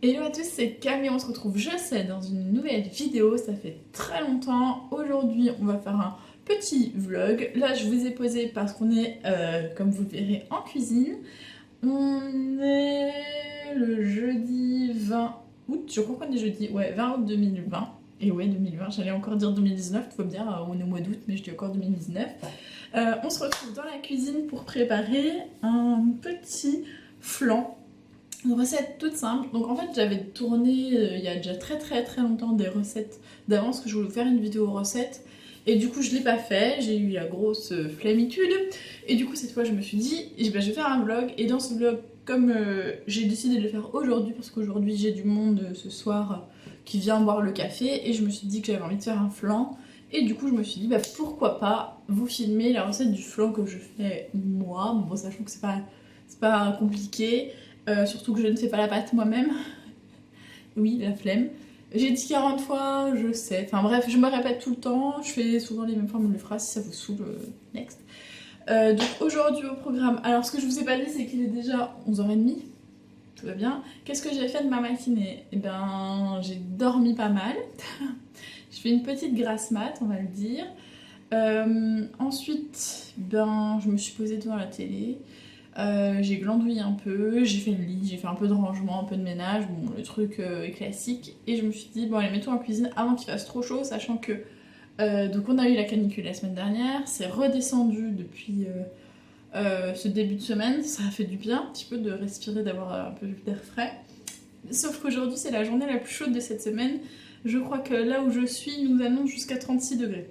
Hello à tous, c'est Camille, on se retrouve, je sais, dans une nouvelle vidéo, ça fait très longtemps. Aujourd'hui, on va faire un petit vlog. Là, je vous ai posé parce qu'on est, comme vous le verrez, en cuisine. On est le jeudi 20 août, je crois qu'on est jeudi, ouais, 20 août 2020. Et ouais, 2020, j'allais encore dire 2019, il faut me dire, on est au mois d'août, mais je dis encore 2019. On se retrouve dans la cuisine pour préparer un petit flan. Une recette toute simple. Donc en fait j'avais tourné il y a déjà très longtemps des recettes d'avance que je voulais faire une vidéo recette et du coup je l'ai pas fait, j'ai eu la grosse flammitude et du coup cette fois je me suis dit je vais faire un vlog et dans ce vlog comme j'ai décidé de le faire aujourd'hui parce qu'aujourd'hui j'ai du monde ce soir qui vient boire le café et je me suis dit que j'avais envie de faire un flan et du coup je me suis dit bah pourquoi pas vous filmer la recette du flan que je fais moi, bon sachant que c'est pas compliqué. Surtout que je ne fais pas la pâte moi-même. Oui, la flemme. J'ai dit 40 fois, je sais. Enfin bref, je me répète tout le temps. Je fais souvent les mêmes formes de phrases si ça vous saoule. Next. Donc aujourd'hui au programme. Alors ce que je vous ai pas dit, c'est qu'il est déjà 11h30. Tout va bien. Qu'est-ce que j'ai fait de ma matinée? Eh ben, j'ai dormi pas mal. Je fais une petite grasse mat, on va le dire. Ensuite, ben, je me suis posée devant la télé. J'ai glandouillé un peu, j'ai fait le lit, j'ai fait un peu de rangement, un peu de ménage, bon le truc est classique. Et je me suis dit bon allez mets-toi en cuisine avant qu'il fasse trop chaud, sachant que donc on a eu la canicule la semaine dernière, c'est redescendu depuis ce début de semaine, ça a fait du bien un petit peu de respirer, d'avoir un peu d'air frais. Sauf qu'aujourd'hui c'est la journée la plus chaude de cette semaine, je crois que là où je suis il nous annonce jusqu'à 36 degrés.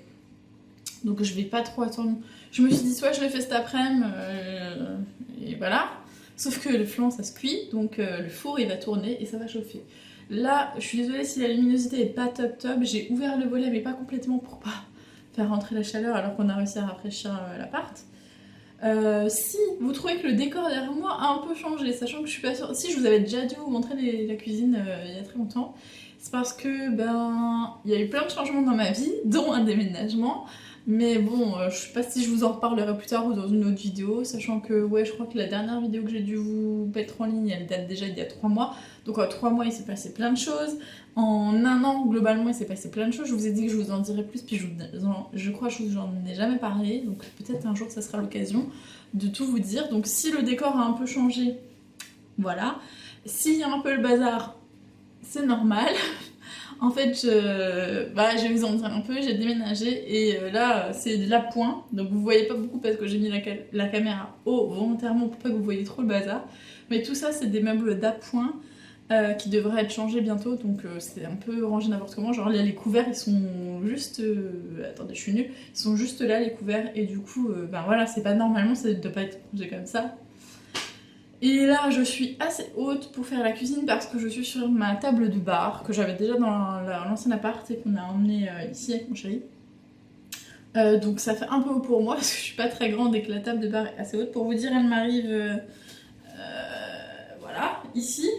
Donc je vais pas trop attendre. Je me suis dit soit je le fais cet après-midi et voilà. Sauf que le flan ça se cuit, donc le four il va tourner et ça va chauffer. Là, je suis désolée si la luminosité est pas top top. J'ai ouvert le volet mais pas complètement pour pas faire rentrer la chaleur alors qu'on a réussi à rafraîchir l'appart. Si vous trouvez que le décor derrière moi a un peu changé, sachant que je suis pas sûre. Si je vous avais déjà dû vous montrer la cuisine il y a très longtemps, c'est parce que ben il y a eu plein de changements dans ma vie, dont un déménagement. Mais bon, je sais pas si je vous en reparlerai plus tard ou dans une autre vidéo, sachant que ouais, je crois que la dernière vidéo que j'ai dû vous mettre en ligne, elle date déjà d'il y a 3 mois. Donc en 3 mois, il s'est passé plein de choses. En un an, globalement, il s'est passé plein de choses. Je vous ai dit que je vous en dirai plus, puis je crois que je vous en ai jamais parlé. Donc peut-être un jour, ça sera l'occasion de tout vous dire. Donc si le décor a un peu changé, voilà. S'il y a un peu le bazar, c'est normal. En fait, je vais vous en dire un peu, j'ai déménagé et là, c'est de l'appoint. Donc vous voyez pas beaucoup parce que j'ai mis la caméra haut volontairement pour pas que vous voyez trop le bazar. Mais tout ça, c'est des meubles d'appoint qui devraient être changés bientôt. Donc c'est un peu rangé n'importe comment. Genre là, les couverts, ils sont juste... attendez, je suis nulle. Ils sont juste là, les couverts. Et du coup, ben voilà, c'est pas normalement, ça ne doit pas être rangé comme ça. Et là, je suis assez haute pour faire la cuisine parce que je suis sur ma table de bar que j'avais déjà dans l'ancien appart et qu'on a emmené ici avec mon chéri. Donc ça fait un peu haut pour moi parce que je suis pas très grande et que la table de bar est assez haute. Pour vous dire, elle m'arrive voilà, ici,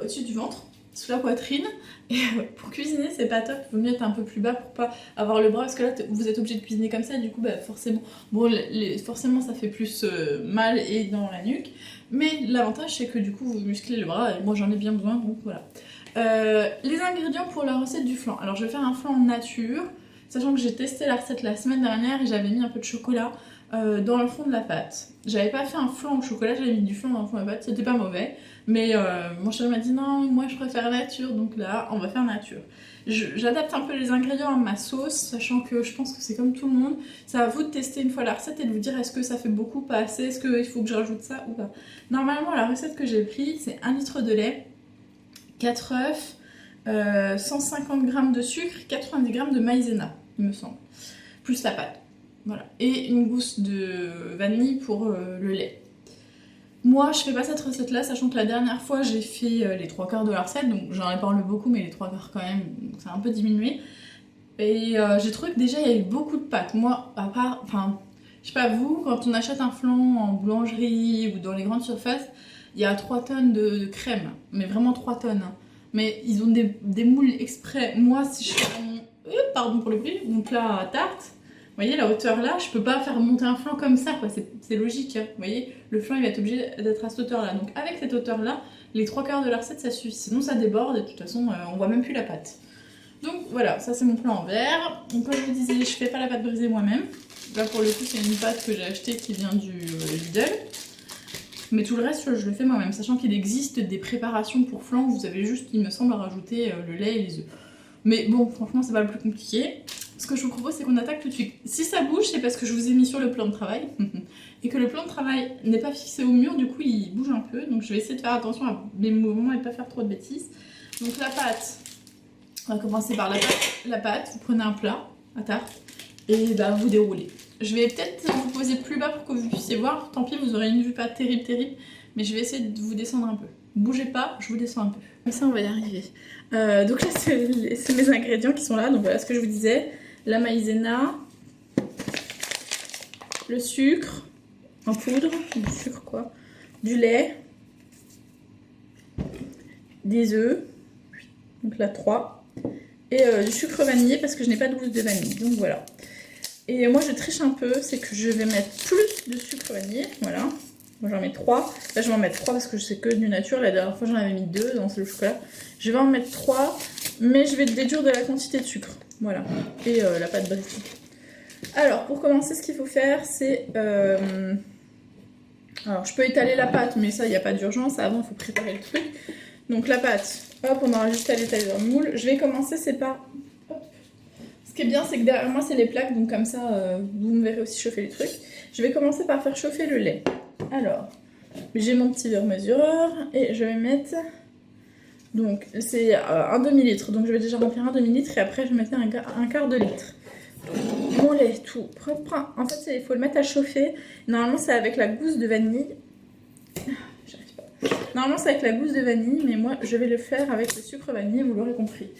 au-dessus du ventre, sous la poitrine. Et pour cuisiner, c'est pas top, il vaut mieux être un peu plus bas pour pas avoir le bras parce que là vous êtes obligé de cuisiner comme ça, du coup bah forcément, bon, forcément ça fait plus mal et dans la nuque, mais l'avantage c'est que du coup vous musclez le bras et moi j'en ai bien besoin donc voilà. Les ingrédients pour la recette du flan, alors je vais faire un flan nature, sachant que j'ai testé la recette la semaine dernière et j'avais mis un peu de chocolat dans le fond de la pâte. J'avais pas fait un flan au chocolat, j'avais mis du flan dans le fond de la pâte, c'était pas mauvais. Mais mon chéri m'a dit non, moi je préfère nature, donc là on va faire nature. J'adapte un peu les ingrédients à ma sauce, sachant que je pense que c'est comme tout le monde. C'est à vous de tester une fois la recette et de vous dire est-ce que ça fait beaucoup, pas assez, est-ce qu'il faut que je rajoute ça ou pas. Normalement la recette que j'ai prise c'est 1 litre de lait, 4 œufs, 150 g de sucre, 90 g de maïzena, il me semble, plus la pâte. Voilà. Et une gousse de vanille pour le lait. Moi, je fais pas cette recette-là, sachant que la dernière fois, j'ai fait les 3/4 de la recette, donc j'en ai parlé beaucoup, mais les 3/4 quand même, ça a un peu diminué. Et j'ai trouvé que déjà, il y avait beaucoup de pâtes. Moi, à part, enfin, je sais pas vous, quand on achète un flan en boulangerie ou dans les grandes surfaces, il y a 3 tonnes de crème, mais vraiment 3 tonnes. Hein. Mais ils ont des moules exprès. Moi, si je fais pardon pour le bruit, mon plat à tarte, voyez la hauteur là, je peux pas faire monter un flan comme ça, quoi. C'est logique, hein. Vous voyez, le flan il va être obligé d'être à cette hauteur là. Donc avec cette hauteur là, les 3/4 de la recette ça suffit. Sinon ça déborde et de toute façon on voit même plus la pâte. Donc voilà, ça c'est mon plat en verre. Donc comme je vous disais, je fais pas la pâte brisée moi-même. Là pour le coup c'est une pâte que j'ai achetée qui vient du Lidl. Mais tout le reste je le fais moi-même, sachant qu'il existe des préparations pour flan où vous avez juste, il me semble, à rajouter le lait et les œufs. Mais bon, franchement c'est pas le plus compliqué. Ce que je vous propose c'est qu'on attaque tout de suite. Si ça bouge c'est parce que je vous ai mis sur le plan de travail. Et que le plan de travail n'est pas fixé au mur, du coup il bouge un peu. Donc je vais essayer de faire attention à mes mouvements et pas faire trop de bêtises. Donc la pâte, on va commencer par la pâte. Vous prenez un plat à tarte et bah, vous déroulez. Je vais peut-être vous poser plus bas pour que vous puissiez voir. Tant pis, vous aurez une vue pas terrible. Mais je vais essayer de vous descendre un peu. Bougez pas, je vous descends un peu. Comme ça, on va y arriver. Donc là, c'est mes ingrédients qui sont là. Donc voilà ce que je vous disais. La maïzena, le sucre en poudre, du sucre quoi, du lait, des œufs, donc là 3, et du sucre vanillé parce que je n'ai pas de gousse de vanille. Donc voilà. Et moi je triche un peu, c'est que je vais mettre plus de sucre vanillé, voilà. Moi j'en mets 3, là je vais en mettre 3 parce que je sais que du nature, la dernière fois j'en avais mis 2 dans le chocolat. Je vais en mettre 3, mais je vais déduire de la quantité de sucre, voilà, et la pâte brisée. Alors pour commencer ce qu'il faut faire c'est... Alors je peux étaler la pâte, mais ça il n'y a pas d'urgence, avant il faut préparer le truc. Donc la pâte, hop on aura juste à l'étaler dans le moule. Je vais commencer c'est par... Ce qui est bien, c'est que derrière moi, c'est les plaques, donc comme ça, vous me verrez aussi chauffer les trucs. Je vais commencer par faire chauffer le lait. Alors, j'ai mon petit verre mesureur et je vais mettre... Donc, c'est un demi-litre, donc je vais déjà remplir un demi-litre et après, je vais mettre un quart de litre. Donc, mon lait, tout propre. En fait, il faut le mettre à chauffer. Normalement, c'est avec la gousse de vanille. J'arrive pas. Normalement, c'est avec la gousse de vanille, mais moi, je vais le faire avec le sucre vanille, vous l'aurez compris.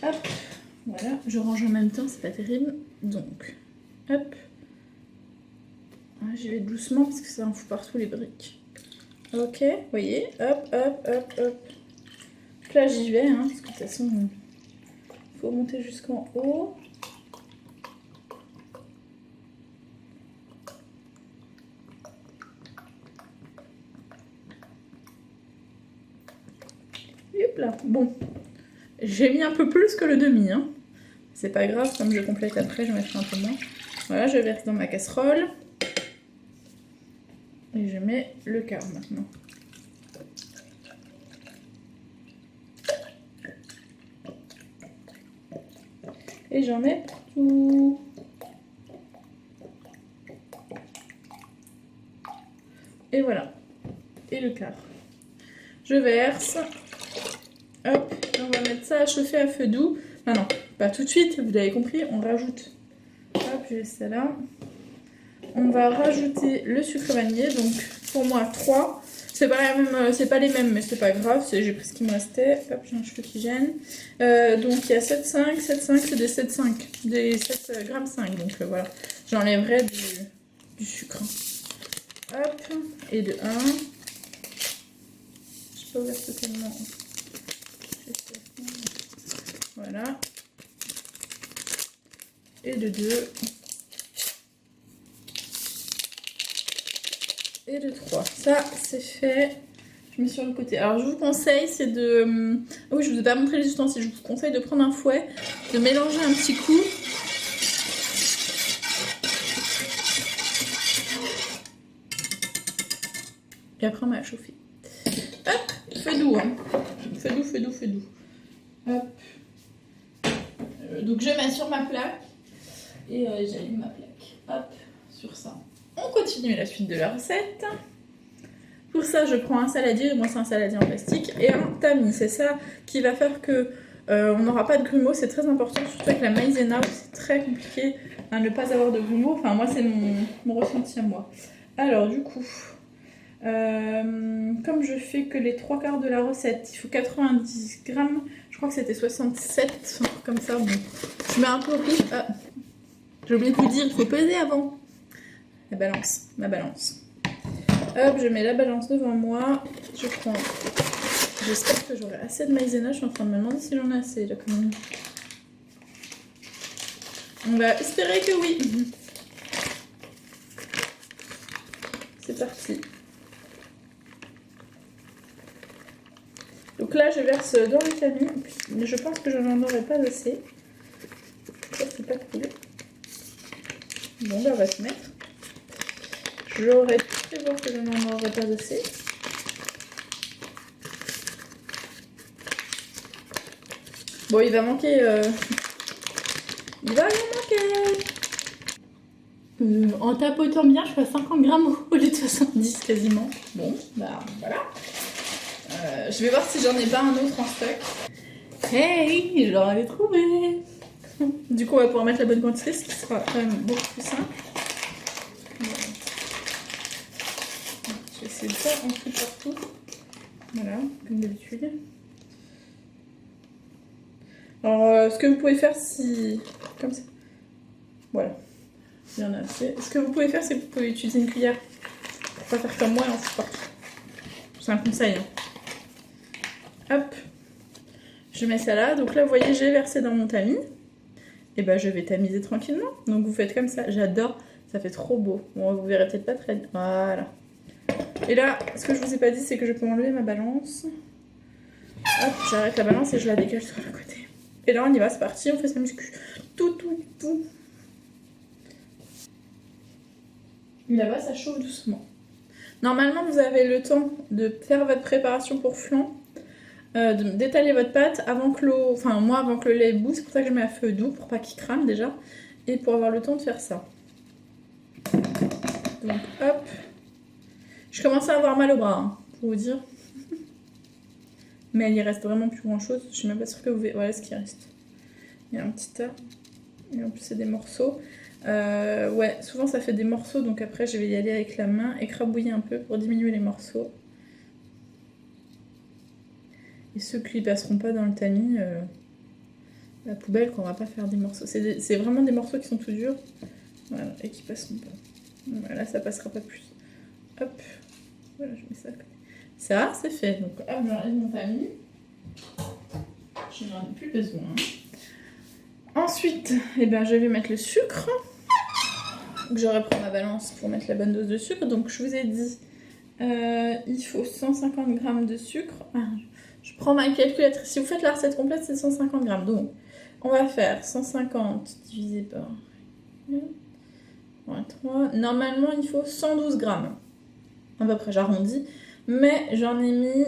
Hop. Voilà, je range en même temps, c'est pas terrible. Donc, hop. J'y vais doucement parce que ça en fout partout les briques. Ok, vous voyez, hop, hop, hop, hop. Donc là, j'y vais, hein, parce que de toute façon, il faut monter jusqu'en haut. Et hop là, bon. J'ai mis un peu plus que le demi, hein. C'est pas grave, comme je complète après, je mettrai un peu moins. Voilà, je verse dans ma casserole. Et je mets le quart maintenant. Et j'en mets tout. Et voilà. Et le quart. Je verse. Hop, on va mettre ça à chauffer à feu doux. Ah non, pas tout de suite, vous l'avez compris, on rajoute. Hop, j'ai ça là. On va rajouter le sucre vanillé, donc pour moi 3. C'est pas les mêmes, mais c'est pas grave, j'ai pris ce qui me restait. Hop, j'ai un cheveu qui gêne. Donc il y a 7,5, 7,5, c'est des 7,5, des 7,5 grammes 5, donc voilà. J'enlèverai du sucre. Hop, et de 1. Je peux ouvrir totalement. Voilà. Et de 2. Et de 3. Ça, c'est fait. Je mets sur le côté. Alors, je vous conseille, c'est de... Ah oui, je vous ai pas montré les ustensiles. Je vous conseille de prendre un fouet, de mélanger un petit coup. Et après, on va chauffer. Hop, feu doux, hein. Feu doux, feu doux, feu doux. Hop. Donc je mets sur ma plaque et j'allume ma plaque. Hop, sur ça. On continue la suite de la recette. Pour ça, je prends un saladier, moi c'est un saladier en plastique, et un tamis. C'est ça qui va faire que on n'aura pas de grumeaux, c'est très important, surtout avec la maïzena où c'est très compliqué à ne pas avoir de grumeaux. Enfin, moi c'est mon ressenti à moi. Alors du coup, comme je fais que les 3/4 de la recette, il faut 90 grammes, je crois que c'était 67, comme ça, bon. Je mets un peu au pif. Ah, j'ai oublié de vous dire, il faut peser avant. La balance, ma balance. Hop, je mets la balance devant moi, je prends, j'espère que j'aurai assez de maïzena, je suis en train de me demander si j'en ai assez là quand même. On va espérer que oui. C'est parti. Donc là, je verse dans le tamis. Mais je pense que je n'en aurai pas assez. Ça, c'est pas cool. Bon, bah, on va se mettre. J'aurais pu prévoir que je n'en aurais pas assez. Bon, il va manquer... Il va en manquer. En tapotant bien, je fais 50 grammes au lieu de 70 quasiment. Bon, bah voilà. Je vais voir si j'en ai pas un autre en stock. Hey, je l'aurais trouvé. Du coup, on va pouvoir mettre la bonne quantité, ce qui sera quand même beaucoup plus simple. Voilà. Je vais essayer de faire un truc partout. Voilà, comme d'habitude. Alors, ce que vous pouvez faire si... Comme ça. Voilà. Il y en a assez. Ce que vous pouvez faire, c'est que vous pouvez utiliser une cuillère. Pour pas faire comme moi et en foutre partout. C'est un conseil. Hein. Hop. Je mets ça là. Donc là, vous voyez, j'ai versé dans mon tamis. Et ben, je vais tamiser tranquillement. Donc vous faites comme ça. J'adore. Ça fait trop beau. Bon, vous verrez peut-être pas très bien. Voilà. Et là, ce que je vous ai pas dit, c'est que je peux enlever ma balance. Hop, j'arrête la balance et je la dégage sur le côté. Et là, on y va, c'est parti. On fait sa muscu. Tout. Là-bas, ça chauffe doucement. Normalement, vous avez le temps de faire votre préparation pour flan, d'étaler votre pâte avant que l'eau, enfin moi avant que le lait bout. C'est pour ça que je mets à feu doux pour pas qu'il crame déjà et pour avoir le temps de faire ça. Donc hop, je commence à avoir mal au bras, hein, pour vous dire. Mais il y reste vraiment plus grand chose. Je suis même pas sûre que vous verrez. Voilà ce qui reste. Il y a un petit tas. Et en plus, c'est des morceaux. Ouais, souvent ça fait des morceaux. Donc après, je vais y aller avec la main, écrabouiller un peu pour diminuer les morceaux. Et ceux qui ne passeront pas dans le tamis, la poubelle, qu'on va pas faire des morceaux. C'est vraiment des morceaux qui sont tout durs. Voilà, et qui passeront pas. Voilà, ça passera pas plus. Hop. Voilà, je mets ça à côté. Ça, c'est fait. Donc, hop, j'enlève mon tamis. Je n'en ai plus besoin. Ensuite, eh ben, je vais mettre le sucre. Donc, je reprends ma balance pour mettre la bonne dose de sucre. Donc, je vous ai dit, il faut 150 g de sucre. Ah, je prends ma calculatrice. Si vous faites la recette complète, c'est 150 g. Donc, on va faire 150 divisé par 3. Normalement, il faut 112 g. À peu près, j'arrondis. Mais j'en ai mis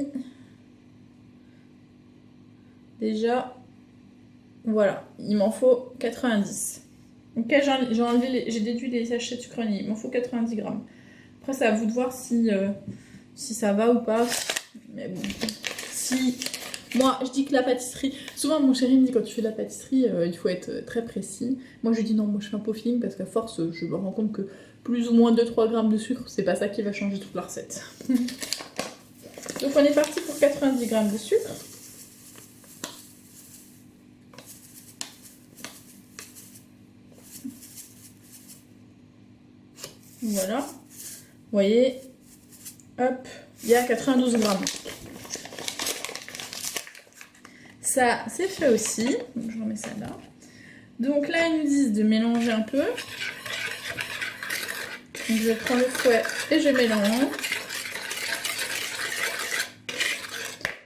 déjà, voilà, il m'en faut 90. Ok, j'ai déduit les sachets de sucre vanille, il m'en faut 90 g. Après, c'est à vous de voir si ça va ou pas. Mais bon, si... Moi, je dis que la pâtisserie... Souvent, mon chéri me dit, quand tu fais de la pâtisserie, il faut être très précis. Moi, je dis non, moi, je fais un peaufining parce qu'à force, je me rends compte que plus ou moins 2-3 g de sucre, c'est pas ça qui va changer toute la recette. Donc, on est parti pour 90 g de sucre. Voilà. Vous voyez, hop, il y a 92 g. Ça, c'est fait aussi. Donc, je remets ça là. Donc là, ils nous disent de mélanger un peu. Donc, je prends le fouet et je mélange.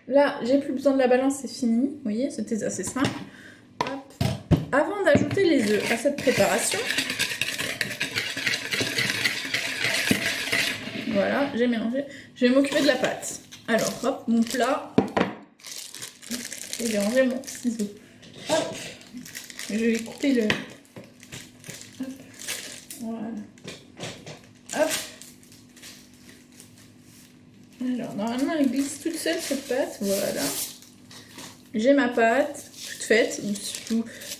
Là, j'ai plus besoin de la balance, c'est fini. Vous voyez, c'était assez simple. Hop. Avant d'ajouter les œufs à cette préparation, voilà, j'ai mélangé. Je vais m'occuper de la pâte. Alors, hop, mon plat. Et j'ai rangé mon ciseau. Hop. Je vais couper le... Hop. Voilà. Hop. Alors, normalement, elle glisse toute seule, cette pâte. Voilà. J'ai ma pâte toute faite.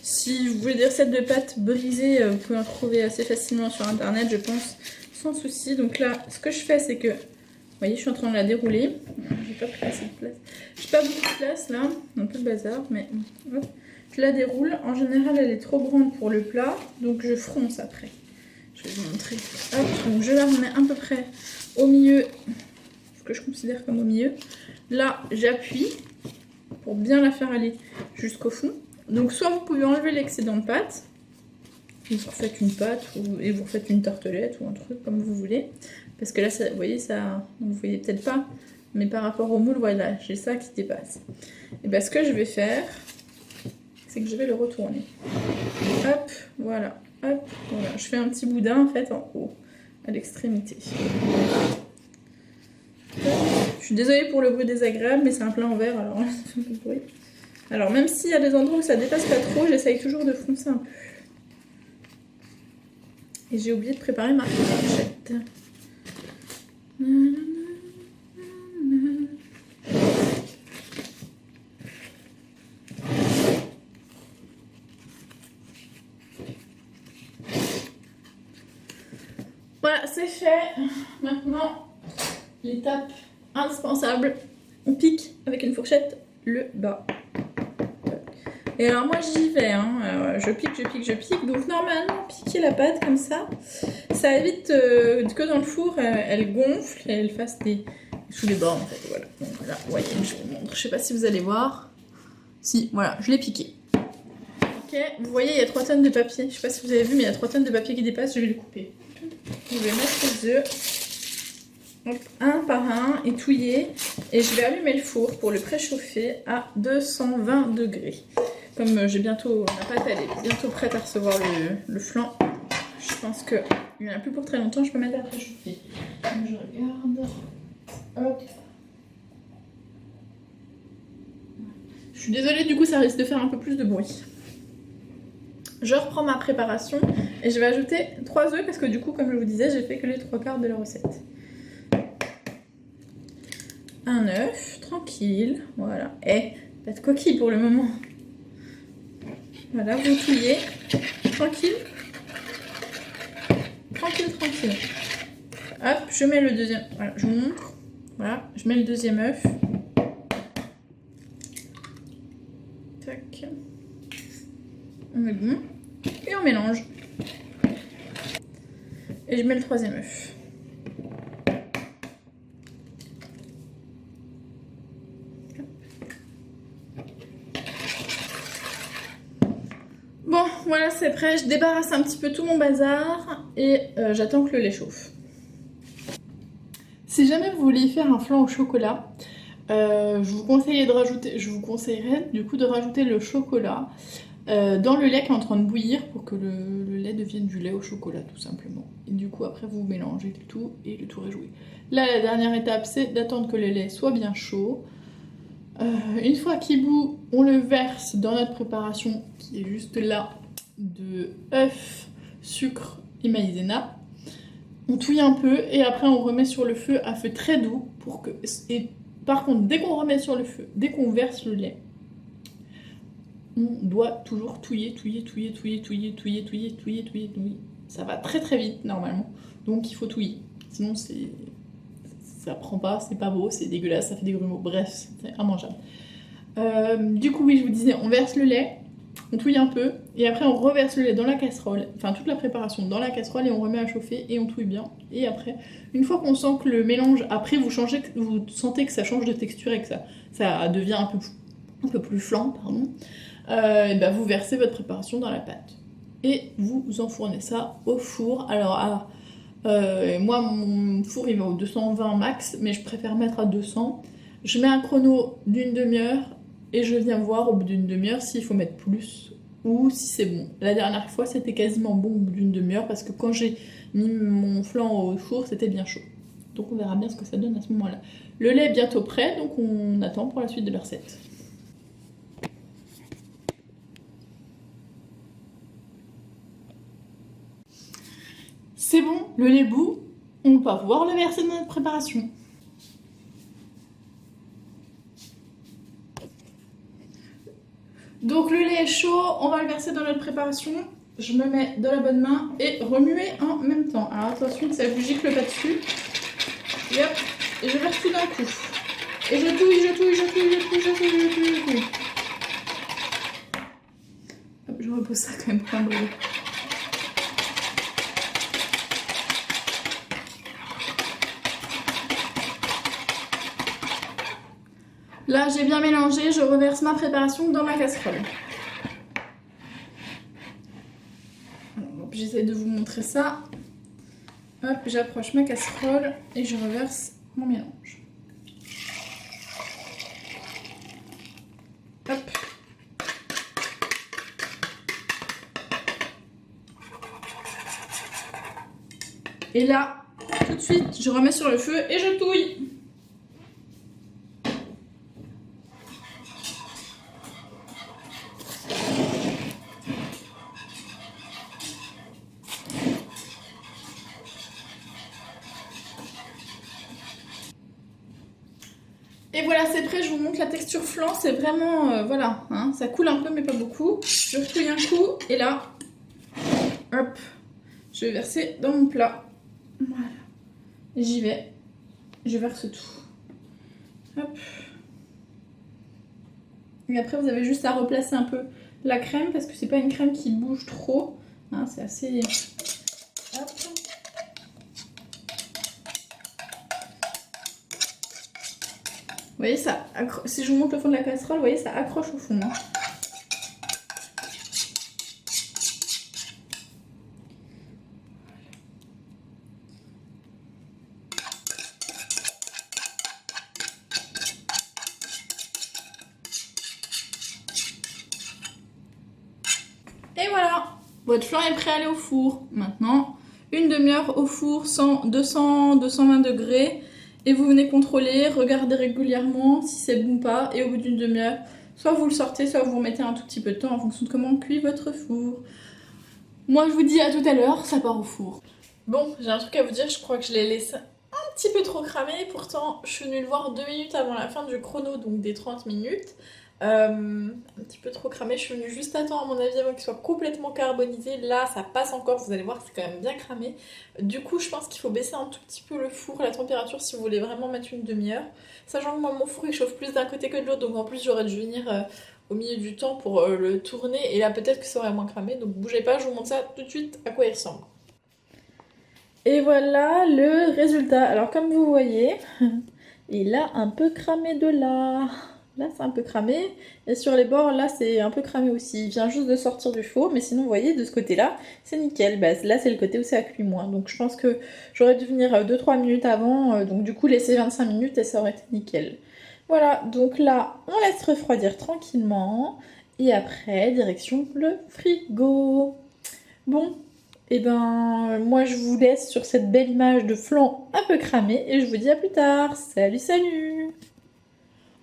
Si vous voulez des recettes de pâtes brisées, vous pouvez en trouver assez facilement sur Internet, je pense, sans souci. Donc là, ce que je fais, c'est que... Vous voyez, je suis en train de la dérouler. J'ai pas pris assez de place. J'ai pas beaucoup de place là, un peu de bazar, mais hop. Je la déroule. En général, elle est trop grande pour le plat, donc je fronce après. Je vais vous montrer. Hop, donc je la remets à peu près au milieu, ce que je considère comme au milieu. Là, j'appuie pour bien la faire aller jusqu'au fond. Donc soit vous pouvez enlever l'excédent de pâte, Et vous refaites une pâte et vous refaites une tartelette ou un truc comme vous voulez. Parce que là, ça, vous voyez, ça, vous voyez peut-être pas, mais par rapport au moule, voilà, j'ai ça qui dépasse. Et bien ce que je vais faire, c'est que je vais le retourner. Hop, voilà, hop, voilà. Je fais un petit boudin en fait en haut, à l'extrémité. Je suis désolée pour le bruit désagréable, mais c'est un plat en verre, alors ça fait un peu de bruit. Alors même s'il y a des endroits où ça dépasse pas trop, j'essaye toujours de foncer un peu. Et j'ai oublié de préparer ma fourchette. Voilà, c'est fait. Maintenant, l'étape indispensable, on pique avec une fourchette le bas. Et alors moi j'y vais, hein. Alors, je pique. Donc normalement, piquer la pâte comme ça évite que dans le four, elle gonfle et elle fasse des sous les bords en fait. Voilà. Donc voilà, voyez, je vous montre. Je sais pas si vous allez voir. Si, voilà, je l'ai piqué. Ok, vous voyez, il y a 3 tonnes de papier. Je sais pas si vous avez vu, mais il y a 3 tonnes de papier qui dépassent. Je vais les couper. Je vais mettre les œufs un par un, étouiller, et je vais allumer le four pour le préchauffer à 220 degrés. Comme j'ai bientôt, la pâte elle est bientôt prête à recevoir le flan, je pense qu'il n'y en a plus pour très longtemps, je peux mettre à préchauffer. Donc je regarde. Hop. Je suis désolée, du coup ça risque de faire un peu plus de bruit. Je reprends ma préparation et je vais ajouter 3 œufs parce que du coup, comme je vous disais, j'ai fait que les 3/4 de la recette. Un œuf, tranquille, voilà. Et pas de coquille pour le moment. Voilà, vous touillez, tranquille. Tranquille. Hop, je mets le deuxième, voilà, je vous montre. Voilà, je mets le deuxième œuf. Tac. On est bon. Et on mélange. Et je mets le troisième œuf. Bon, voilà, c'est prêt. Je débarrasse un petit peu tout mon bazar et j'attends que le lait chauffe. Si jamais vous voulez faire un flan au chocolat, je vous conseillerais du coup de rajouter le chocolat dans le lait qui est en train de bouillir pour que le lait devienne du lait au chocolat tout simplement. Et du coup après vous mélangez le tout et le tour est joué. Là la dernière étape c'est d'attendre que le lait soit bien chaud. Une fois qu'il bout, on le verse dans notre préparation qui est juste là de œufs, sucre et maïzena. On touille un peu et après on remet sur le feu à feu très doux pour que... Et par contre dès qu'on remet sur le feu, dès qu'on verse le lait, on doit toujours touiller. Ça va très très vite normalement, donc il faut touiller. Sinon ça prend pas, c'est pas beau, c'est dégueulasse, ça fait des grumeaux. Bref, c'est immangeable. Du coup, oui, je vous disais, on verse le lait, on touille un peu, et après on reverse le lait dans la casserole, enfin toute la préparation dans la casserole, et on remet à chauffer, et on touille bien. Et après, une fois qu'on sent que le mélange, après vous sentez que ça change de texture et que ça devient un peu plus flan, pardon, et ben vous versez votre préparation dans la pâte. Et vous enfournez ça au four. Alors, moi, mon four, il va au 220 max, mais je préfère mettre à 200. Je mets un chrono d'une demi-heure et je viens voir au bout d'une demi-heure s'il faut mettre plus ou si c'est bon. La dernière fois, c'était quasiment bon au bout d'une demi-heure parce que quand j'ai mis mon flan au four, c'était bien chaud. Donc on verra bien ce que ça donne à ce moment-là. Le lait est bientôt prêt, donc on attend pour la suite de la recette. C'est bon, le lait bout, on va pouvoir le verser dans notre préparation. Donc le lait est chaud, on va le verser dans notre préparation. Je me mets de la bonne main et remuer en même temps. Alors attention que ça vous gicle pas dessus. Et hop, et je verse tout d'un coup. Et je touille. Hop, je repose ça quand même pour un brûler. Là, j'ai bien mélangé, je reverse ma préparation dans ma casserole. On va après ça, hop, j'approche ma casserole et je reverse mon mélange. Hop. Et là, tout de suite, je remets sur le feu et je touille. Et voilà, c'est prêt, je vous montre la texture flan, c'est vraiment, voilà, hein, ça coule un peu mais pas beaucoup. Je retouille un coup et là, hop, je vais verser dans mon plat. Voilà, j'y vais, je verse tout. Hop. Et après, vous avez juste à replacer un peu la crème parce que c'est pas une crème qui bouge trop, hein, c'est assez... Hop. Vous voyez, ça si je vous montre le fond de la casserole, vous voyez, ça accroche au fond. Hein. Et voilà, votre flan est prêt à aller au four. Maintenant, une demi-heure au four, 200-220 degrés. Et vous venez contrôler, regardez régulièrement si c'est bon ou pas. Et au bout d'une demi-heure, soit vous le sortez, soit vous remettez un tout petit peu de temps en fonction de comment cuit votre four. Moi, je vous dis à tout à l'heure, ça part au four. Bon, j'ai un truc à vous dire, je crois que je l'ai laissé un petit peu trop cramé. Pourtant, je suis venue le voir 2 minutes avant la fin du chrono, donc des 30 minutes. Un petit peu trop cramé, je suis venue juste à temps à mon avis avant qu'il soit complètement carbonisé. Là ça passe encore, vous allez voir que c'est quand même bien cramé. Du coup je pense qu'il faut baisser un tout petit peu le four, la température si vous voulez vraiment mettre une demi-heure. Sachant que moi mon four il chauffe plus d'un côté que de l'autre, donc en plus j'aurais dû venir au milieu du temps pour le tourner. Et là peut-être que ça aurait moins cramé, donc bougez pas, je vous montre ça tout de suite à quoi il ressemble. Et voilà le résultat. Alors comme vous voyez, il a un peu cramé de là. Là, c'est un peu cramé. Et sur les bords, là, c'est un peu cramé aussi. Il vient juste de sortir du four. Mais sinon, vous voyez, de ce côté-là, c'est nickel. Bah, là, c'est le côté où ça cuit moins. Donc, je pense que j'aurais dû venir 2-3 minutes avant. Donc, du coup, laisser 25 minutes et ça aurait été nickel. Voilà. Donc là, on laisse refroidir tranquillement. Et après, direction le frigo. Bon. Et ben, moi, je vous laisse sur cette belle image de flan un peu cramé. Et je vous dis à plus tard. Salut, salut!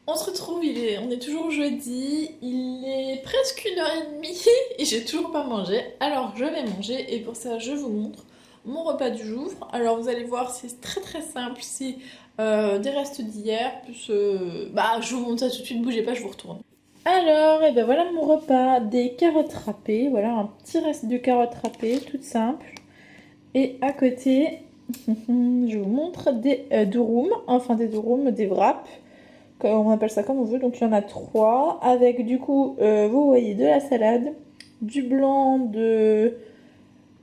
On se retrouve, on est toujours jeudi, il est presque 1h30 et j'ai toujours pas mangé. Alors je vais manger et pour ça je vous montre mon repas du jour. Alors vous allez voir, c'est très très simple, c'est des restes d'hier, plus... je vous montre ça tout de suite, bougez pas, je vous retourne. Alors, et ben voilà mon repas, des carottes râpées, voilà un petit reste de carottes râpées, tout simple. Et à côté, je vous montre des durum, des wraps. On appelle ça comme on veut, donc il y en a 3 avec du coup vous voyez de la salade, du blanc de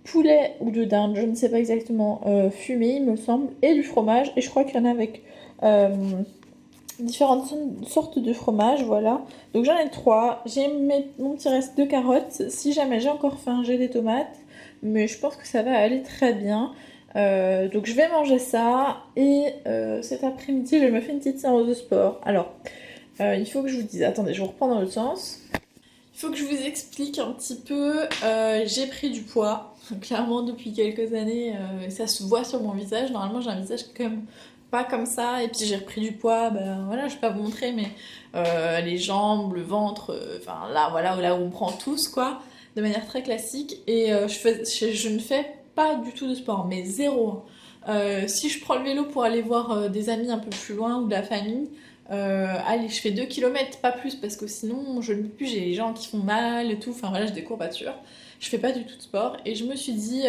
poulet ou de dinde, je ne sais pas exactement, fumé il me semble, et du fromage, et je crois qu'il y en a avec différentes sortes de fromage, voilà. Donc j'en ai 3, j'ai mon petit reste de carottes, si jamais j'ai encore faim j'ai des tomates, mais je pense que ça va aller très bien. Donc je vais manger ça et cet après-midi je me fais une petite séance de sport. Alors il faut que je vous dise, attendez je vous reprends dans l'autre sens. Il faut que je vous explique un petit peu, j'ai pris du poids, clairement depuis quelques années, ça se voit sur mon visage, normalement j'ai un visage quand même pas comme ça, et puis j'ai repris du poids, ben voilà je vais pas vous montrer mais les jambes, le ventre, enfin là voilà là où on prend tous quoi, de manière très classique, et je ne fais pas du tout de sport, mais zéro. Si je prends le vélo pour aller voir des amis un peu plus loin ou de la famille, allez, je fais 2 km, pas plus, parce que sinon je ne peux plus, j'ai les jambes qui font mal et tout, enfin voilà, j'ai des courbatures. Je fais pas du tout de sport et je me suis dit,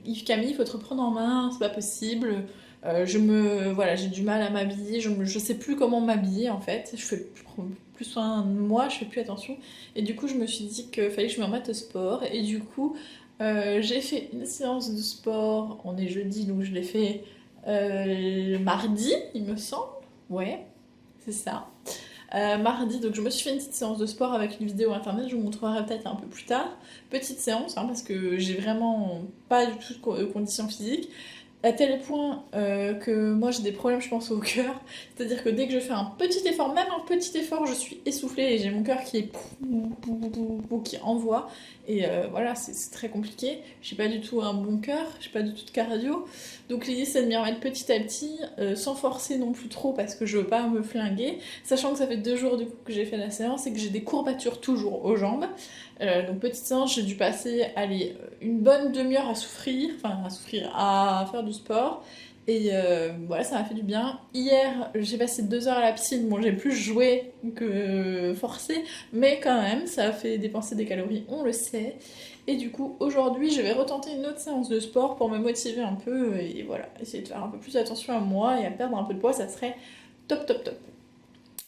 Yves Camille, il faut te reprendre en main, c'est pas possible. Voilà, j'ai du mal à m'habiller, je sais plus comment m'habiller en fait, je prends plus soin de moi, je fais plus attention. Et du coup, je me suis dit qu'il fallait que je me remette au sport. Et du coup, j'ai fait une séance de sport, on est jeudi, donc je l'ai fait mardi, il me semble. Ouais, c'est ça. Mardi, donc je me suis fait une petite séance de sport avec une vidéo internet, je vous montrerai peut-être un peu plus tard. Petite séance, hein, parce que j'ai vraiment pas du tout de conditions physiques. À tel point que moi j'ai des problèmes, je pense, au cœur. C'est-à-dire que dès que je fais un petit effort, même un petit effort, je suis essoufflée et j'ai mon cœur qui est qui envoie. Et voilà, c'est très compliqué. J'ai pas du tout un bon cœur, j'ai pas du tout de cardio. Donc l'idée c'est de m'y remettre petit à petit, sans forcer non plus trop parce que je veux pas me flinguer. Sachant que ça fait 2 jours du coup que j'ai fait la séance et que j'ai des courbatures toujours aux jambes. Donc petite séance, j'ai dû passer, allez, une bonne demi-heure à souffrir, à faire du sport. Et voilà, ça m'a fait du bien. Hier, j'ai passé 2 heures à la piscine. Bon, j'ai plus joué que forcé, mais quand même, ça a fait dépenser des calories, on le sait. Et du coup, aujourd'hui, je vais retenter une autre séance de sport pour me motiver un peu et voilà, essayer de faire un peu plus attention à moi et à perdre un peu de poids, ça serait top, top, top.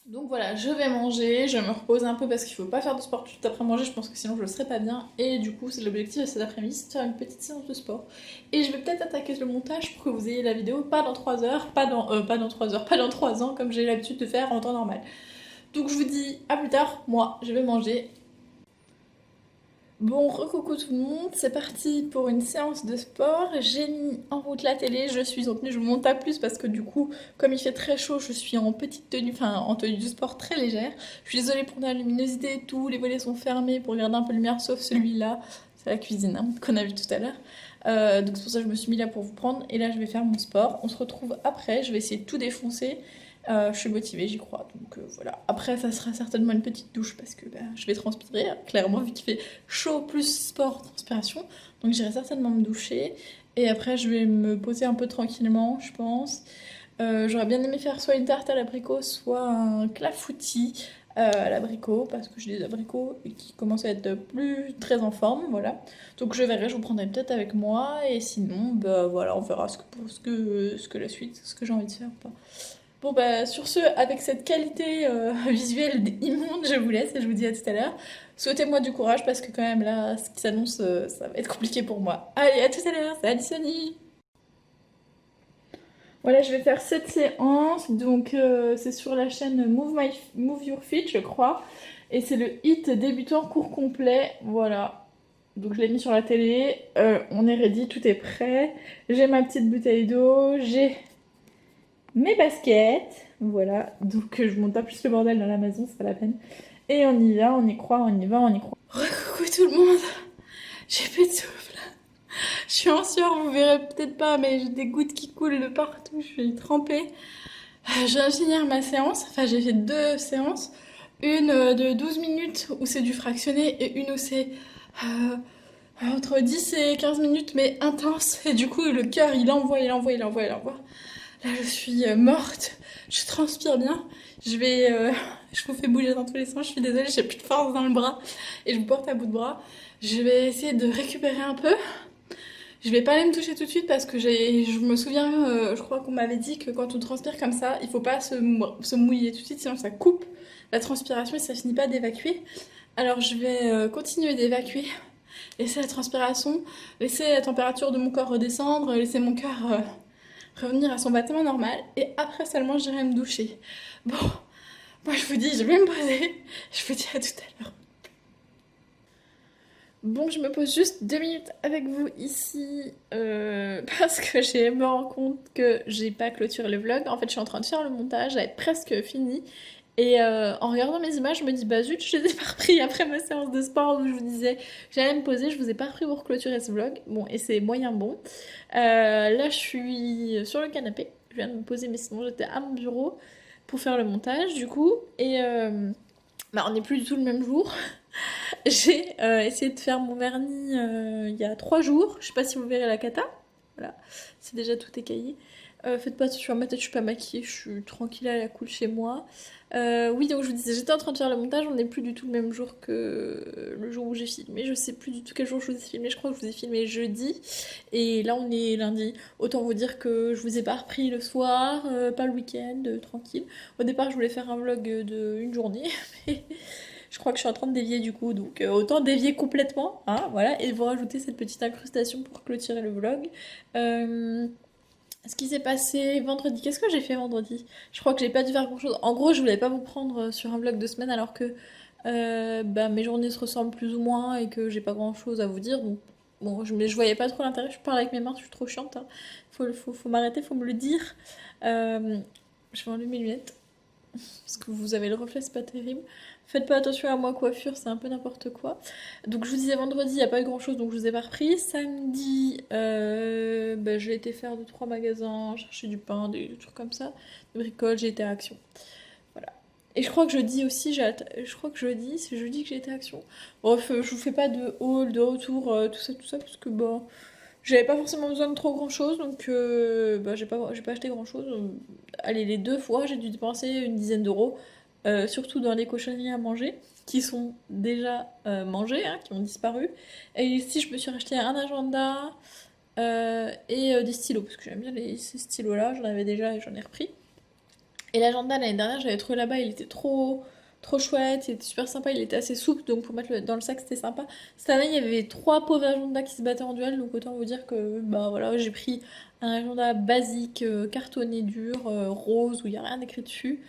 Donc voilà, je vais manger, je me repose un peu parce qu'il faut pas faire de sport tout après manger, je pense que sinon je ne serais pas bien. Et du coup, c'est l'objectif de cet après-midi, c'est de faire une petite séance de sport. Et je vais peut-être attaquer le montage pour que vous ayez la vidéo pas dans 3 heures, pas dans 3 heures, pas dans 3 ans comme j'ai l'habitude de faire en temps normal. Donc je vous dis à plus tard, moi je vais manger. Bon, recoucou tout le monde, c'est parti pour une séance de sport. J'ai mis en route la télé, je suis en tenue, je vous monte pas plus parce que du coup, comme il fait très chaud, je suis en petite tenue, enfin en tenue de sport très légère. Je suis désolée pour la luminosité et tout, les volets sont fermés pour garder un peu de lumière, sauf celui-là, c'est la cuisine hein, qu'on a vu tout à l'heure. Donc c'est pour ça que je me suis mis là pour vous prendre et là je vais faire mon sport. On se retrouve après, je vais essayer de tout défoncer. Je suis motivée, j'y crois. Donc voilà. Après, ça sera certainement une petite douche parce que bah, je vais transpirer, hein, clairement, vu qu'il fait chaud plus sport, transpiration. Donc j'irai certainement me doucher. Et après, je vais me poser un peu tranquillement, je pense. J'aurais bien aimé faire soit une tarte à l'abricot, soit un clafoutis à l'abricot, parce que j'ai des abricots qui commencent à être plus très en forme, voilà. Donc je verrai, je vous prendrai peut-être avec moi, et sinon, bah voilà, on verra ce que la suite, ce que j'ai envie de faire ou pas. Bon bah sur ce, avec cette qualité visuelle immonde, je vous laisse et je vous dis à tout à l'heure. Souhaitez-moi du courage parce que quand même là, ce qui s'annonce, ça va être compliqué pour moi. Allez, à tout à l'heure, salut Sony. Voilà, je vais faire cette séance, donc c'est sur la chaîne Move Your Fit, je crois. Et c'est le hit débutant cours complet, voilà. Donc je l'ai mis sur la télé, on est ready, tout est prêt. J'ai ma petite bouteille d'eau, j'ai mes baskets, voilà. Donc je monte pas plus le bordel dans la maison, c'est pas la peine. Et on y va, on y croit, on y va, on y croit. Coucou tout le monde, j'ai plus de souffle. Je suis en sueur, vous verrez peut-être pas, mais j'ai des gouttes qui coulent de partout, je suis trempée. Je viens de finir ma séance, enfin j'ai fait 2 séances. Une de 12 minutes où c'est du fractionné et une où c'est euh, entre 10 et 15 minutes mais intense. Et du coup le cœur il envoie, il envoie, il envoie, il envoie. Là, je suis morte. Je transpire bien. Je vais. Je vous fais bouger dans tous les sens. Je suis désolée, j'ai plus de force dans le bras. Et je me porte à bout de bras. Je vais essayer de récupérer un peu. Je vais pas aller me toucher tout de suite parce que je me souviens, je crois qu'on m'avait dit que quand on transpire comme ça, il faut pas se mouiller tout de suite, sinon ça coupe la transpiration et ça finit pas d'évacuer. Alors je vais continuer d'évacuer, laisser la transpiration, laisser la température de mon corps redescendre, laisser mon cœur revenir à son battement normal et après seulement j'irai me doucher. Bon, moi je vous dis, je vais me poser. Je vous dis à tout à l'heure. Bon, je me pose juste 2 minutes avec vous ici parce que je me rends compte que j'ai pas clôturé le vlog. En fait, je suis en train de faire le montage, ça va être presque fini. Et en regardant mes images, je me dis bah zut, je les ai pas repris après ma séance de sport où je vous disais que j'allais me poser. Je vous ai pas repris pour clôturer ce vlog. Bon, et c'est moyen bon. Là, je suis sur le canapé. Je viens de me poser, mais sinon j'étais à mon bureau pour faire le montage du coup. Et bah, on n'est plus du tout le même jour. J'ai essayé de faire mon vernis il y a 3 jours. Je sais pas si vous verrez la cata. Voilà, c'est déjà tout écaillé. Faites pas attention à ma tête, je suis pas maquillée, je suis tranquille à la cool chez moi. Oui, donc je vous disais, j'étais en train de faire le montage, on n'est plus du tout le même jour que le jour où j'ai filmé. Je sais plus du tout quel jour je vous ai filmé, je crois que je vous ai filmé jeudi. Et là, on est lundi. Autant vous dire que je vous ai pas repris le soir, pas le week-end, tranquille. Au départ, je voulais faire un vlog de une journée, mais je crois que je suis en train de dévier du coup, donc autant dévier complètement, hein, voilà, et vous rajouter cette petite incrustation pour clôturer le vlog. Ce qui s'est passé vendredi, qu'est-ce que j'ai fait vendredi? Je crois que j'ai pas dû faire grand-chose. En gros, je voulais pas vous prendre sur un vlog de semaine alors que bah, mes journées se ressemblent plus ou moins et que j'ai pas grand-chose à vous dire. Donc, bon, mais je voyais pas trop l'intérêt. Je parle avec mes mains, je suis trop chiante, hein. Faut m'arrêter, faut me le dire. Euh, je vais enlever mes lunettes parce que vous avez le reflet, c'est pas terrible. Faites pas attention à moi, coiffure, c'est un peu n'importe quoi. Donc je vous disais vendredi, il n'y a pas eu grand chose, donc je vous ai pas repris. Samedi, bah, j'ai été faire 2-3 magasins, chercher du pain, des trucs comme ça, des bricoles, j'ai été à Action. Voilà. Et je crois que jeudi aussi, je crois que jeudi, c'est jeudi que j'ai été à Action. Bref, je vous fais pas de haul, de retour, tout ça, parce que bon, j'avais pas forcément besoin de trop grand chose, donc bah, j'ai pas acheté grand chose. Allez, les 2 fois, j'ai dû dépenser une dizaine d'euros, surtout dans les cochonneries à manger, qui sont déjà mangées, hein, qui ont disparu. Et ici, je me suis racheté un agenda et des stylos, parce que j'aime bien ces stylos-là, j'en avais déjà et j'en ai repris. Et l'agenda l'année dernière, j'avais trouvé là-bas, il était trop chouette, il était super sympa, il était assez souple, donc pour mettre dans le sac, c'était sympa. Cette année, il y avait 3 pauvres agendas qui se battaient en duel, donc autant vous dire que bah voilà, j'ai pris un agenda basique, cartonné dur, rose, où il n'y a rien écrit dessus.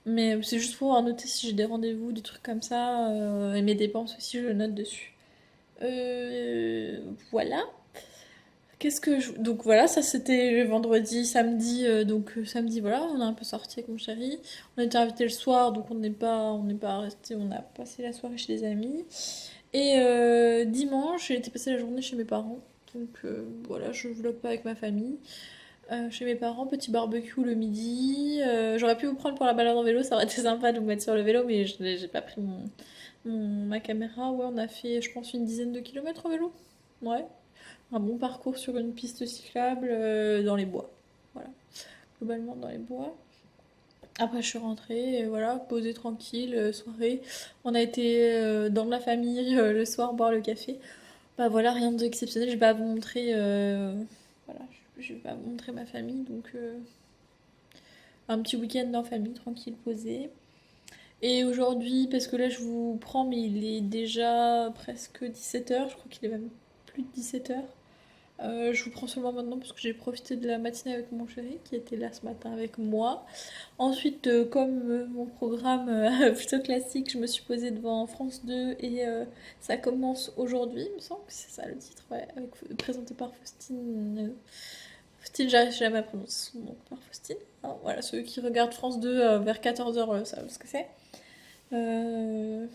Mais c'est juste pour avoir noté si j'ai des rendez-vous, des trucs comme ça, et mes dépenses aussi, je le note dessus. Voilà. Donc voilà, ça c'était le vendredi, samedi, samedi voilà, on a un peu sorti avec mon chéri. On a été invité le soir, donc on n'est pas resté, on a passé la soirée chez des amis. Et dimanche, j'ai été passer la journée chez mes parents. Donc voilà, je vlog pas avec ma famille. Chez mes parents, petit barbecue le midi. J'aurais pu vous prendre pour la balade en vélo, ça aurait été sympa de vous mettre sur le vélo, mais j'ai pas pris ma caméra. Ouais, on a fait, je pense, une dizaine de kilomètres en vélo. Ouais, un bon parcours sur une piste cyclable dans les bois. Voilà, globalement dans les bois. Après, je suis rentrée, voilà, posée tranquille, soirée. On a été dans la famille le soir boire le café. Bah voilà, rien d'exceptionnel. Je vais pas vous montrer, voilà, je vais pas vous montrer ma famille, donc un petit week-end en famille, tranquille, posé. Et aujourd'hui, parce que là je vous prends, mais il est déjà presque 17h, je crois qu'il est même plus de 17h. Je vous prends seulement maintenant parce que j'ai profité de la matinée avec mon chéri qui était là ce matin avec moi. Ensuite, comme mon programme plutôt classique, je me suis posée devant France 2 et ça commence aujourd'hui, il me semble que c'est ça le titre, ouais, présenté par Faustine. Faustine, j'arrive jamais à prononcer son nom, par Faustine. Hein, voilà, ceux qui regardent France 2 vers 14h savent ce que c'est. Euh,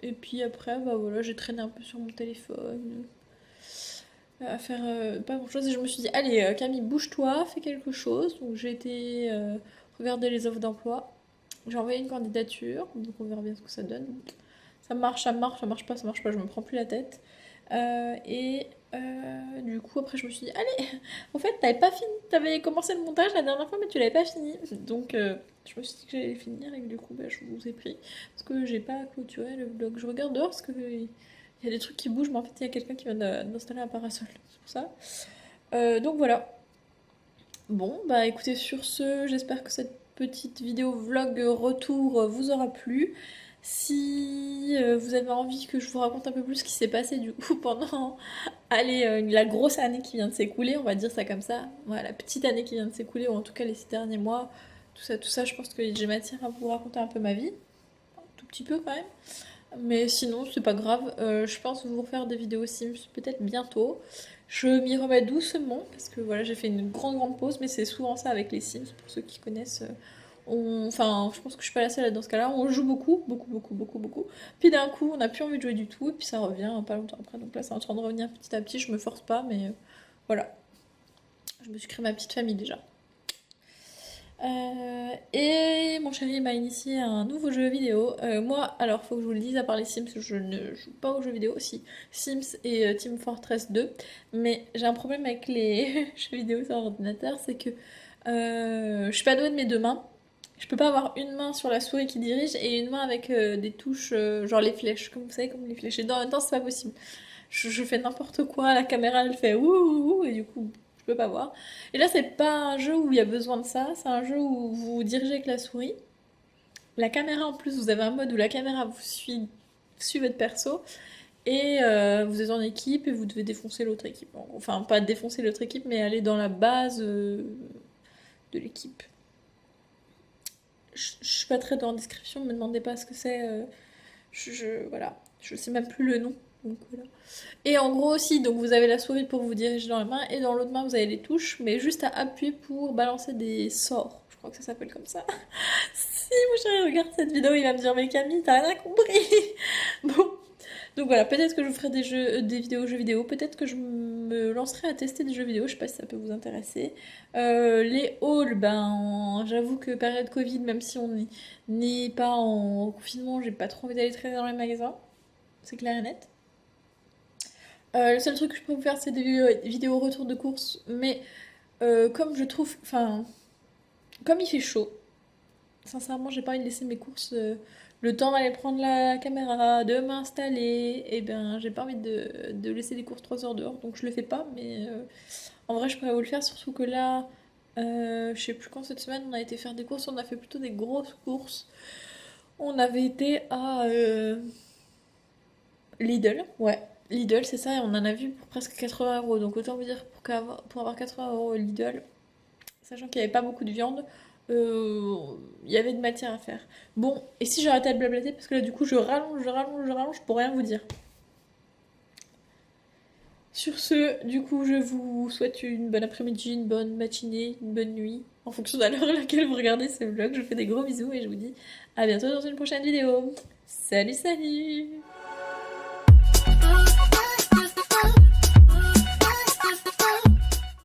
et puis après, bah voilà, j'ai traîné un peu sur mon téléphone à faire pas grand chose et je me suis dit allez Camille bouge-toi, fais quelque chose. Donc j'ai été regarder les offres d'emploi, j'ai envoyé une candidature, donc on verra bien ce que ça donne. Ça marche pas, ça marche pas, je me prends plus la tête. Et du coup après je me suis dit allez, en fait t'avais pas fini, t'avais commencé le montage la dernière fois mais tu l'avais pas fini. Donc je me suis dit que j'allais finir et que du coup bah, je vous ai pris parce que j'ai pas clôturé le vlog. Je regarde dehors parce que il y a des trucs qui bougent, mais en fait, il y a quelqu'un qui vient d'installer un parasol. C'est pour ça. Donc voilà. Bon, bah écoutez, sur ce, j'espère que cette petite vidéo vlog retour vous aura plu. Si vous avez envie que je vous raconte un peu plus ce qui s'est passé du coup pendant allez, la grosse année qui vient de s'écouler, on va dire ça comme ça. Voilà, la petite année qui vient de s'écouler, ou en tout cas les 6 derniers mois, tout ça, je pense que j'ai matière à vous raconter un peu ma vie. Un tout petit peu quand même. Mais sinon, c'est pas grave. Je pense vous refaire des vidéos Sims peut-être bientôt. Je m'y remets doucement parce que voilà, j'ai fait une grande pause, mais c'est souvent ça avec les Sims pour ceux qui connaissent. Enfin, je pense que je suis pas la seule dans ce cas-là. On joue beaucoup. Puis d'un coup, on n'a plus envie de jouer du tout, et puis ça revient pas longtemps après. Donc là, c'est en train de revenir petit à petit. Je me force pas, mais voilà. Je me suis créé ma petite famille déjà. Et mon chéri m'a initié à un nouveau jeu vidéo. Moi, alors faut que je vous le dise, à part les Sims, je ne joue pas aux jeux vidéo. Si, Sims et Team Fortress 2. Mais j'ai un problème avec les jeux vidéo sur ordinateur, c'est que je suis pas douée de mes 2 mains. Je peux pas avoir une main sur la souris qui dirige et une main avec des touches, genre les flèches, comme vous savez, comme les flèches. Et en même temps, c'est pas possible. Je fais n'importe quoi, la caméra elle fait ouh, ouh, ouh, et du coup, je peux pas voir. Et là, c'est pas un jeu où il y a besoin de ça, c'est un jeu où vous dirigez avec la souris. La caméra en plus, vous avez un mode où la caméra suit votre perso et vous êtes en équipe et vous devez défoncer l'autre équipe. Enfin, pas défoncer l'autre équipe, mais aller dans la base de l'équipe. Je suis pas très dans la description, me demandez pas ce que c'est. Voilà, je sais même plus le nom. Donc voilà. Et en gros aussi, donc vous avez la souris pour vous diriger dans la main et dans l'autre main vous avez les touches, mais juste à appuyer pour balancer des sorts. Je crois que ça s'appelle comme ça. Si mon chéri regarde cette vidéo, il va me dire mais Camille, t'as rien compris. Bon, donc voilà, peut-être que je vous ferai des vidéos jeux vidéo, peut-être que je me lancerai à tester des jeux vidéo, je sais pas si ça peut vous intéresser. Les hauls, ben j'avoue que période Covid, même si on n'est pas en confinement, j'ai pas trop envie d'aller traîner dans les magasins, c'est clair et net. Le seul truc que je peux vous faire, c'est des vidéos retour de course, mais comme je trouve, enfin, comme il fait chaud, sincèrement, j'ai pas envie de laisser mes courses le temps d'aller prendre la caméra, de m'installer, et ben j'ai pas envie de laisser les courses 3 heures dehors, donc je le fais pas, mais en vrai, je pourrais vous le faire, surtout que là, je sais plus quand cette semaine, on a été faire des courses, on a fait plutôt des grosses courses. On avait été à Lidl, ouais. Lidl, c'est ça, et on en a vu pour presque 80 euros. Donc autant vous dire pour avoir 80 euros au Lidl, sachant qu'il n'y avait pas beaucoup de viande, euh, il y avait de matière à faire. Bon, et si j'arrêtais de blablater, parce que là du coup je rallonge, je rallonge, je rallonge pour rien vous dire. Sur ce, du coup, je vous souhaite une bonne après-midi, une bonne matinée, une bonne nuit, en fonction de l'heure à laquelle vous regardez ce vlog. Je vous fais des gros bisous et je vous dis à bientôt dans une prochaine vidéo. Salut, salut!